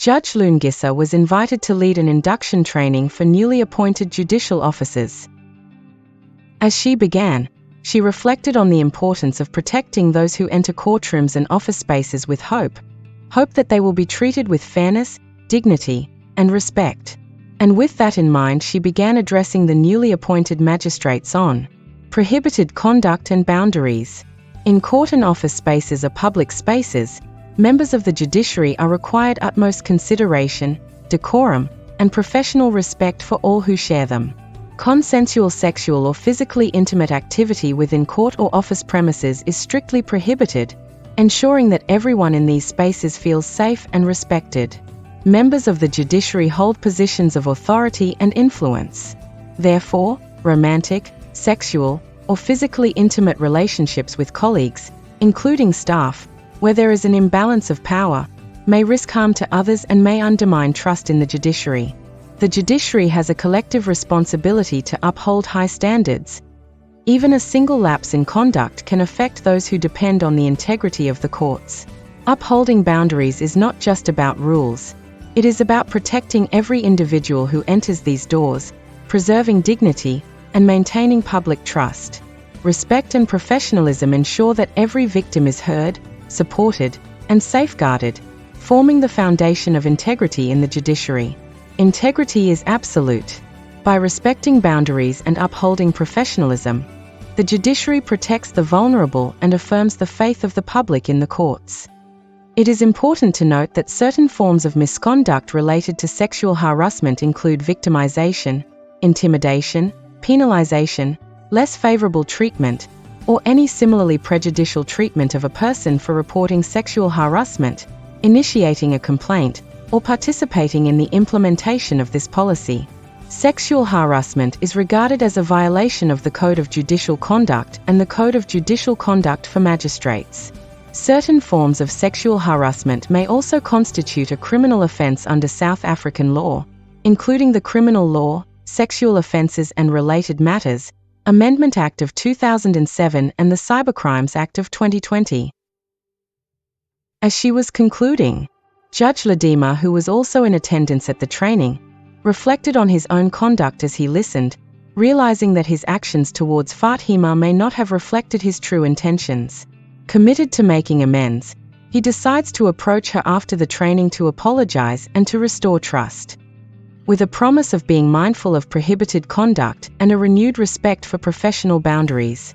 Judge Lungisa was invited to lead an induction training for newly appointed judicial officers. As she began, she reflected on the importance of protecting those who enter courtrooms and office spaces with hope that they will be treated with fairness, dignity, and respect. And with that in mind, she began addressing the newly appointed magistrates on prohibited conduct and boundaries. In court and office spaces are public spaces. Members of the judiciary are required utmost consideration, decorum, and professional respect for all who share them. Consensual sexual or physically intimate activity within court or office premises is strictly prohibited, ensuring that everyone in these spaces feels safe and respected. Members of the judiciary hold positions of authority and influence. Therefore, romantic, sexual, or physically intimate relationships with colleagues, including staff, where there is an imbalance of power, may risk harm to others and may undermine trust in the judiciary. The judiciary has a collective responsibility to uphold high standards. Even a single lapse in conduct can affect those who depend on the integrity of the courts. Upholding boundaries is not just about rules. It is about protecting every individual who enters these doors, preserving dignity, and maintaining public trust. Respect and professionalism ensure that every victim is heard, supported, and safeguarded, forming the foundation of integrity in the judiciary. Integrity is absolute. By respecting boundaries and upholding professionalism, the judiciary protects the vulnerable and affirms the faith of the public in the courts. It is important to note that certain forms of misconduct related to sexual harassment include victimization, intimidation, penalization, less favorable treatment, or any similarly prejudicial treatment of a person for reporting sexual harassment, initiating a complaint, or participating in the implementation of this policy. Sexual harassment is regarded as a violation of the Code of Judicial Conduct and the Code of Judicial Conduct for Magistrates. Certain forms of sexual harassment may also constitute a criminal offense under South African law, including the Criminal Law, Sexual Offences and Related Matters, Amendment Act of 2007 and the Cybercrimes Act of 2020. As she was concluding, Judge Ledema, who was also in attendance at the training, reflected on his own conduct as he listened, realizing that his actions towards Fatima may not have reflected his true intentions. Committed to making amends, he decides to approach her after the training to apologize and to restore trust. With a promise of being mindful of prohibited conduct and a renewed respect for professional boundaries,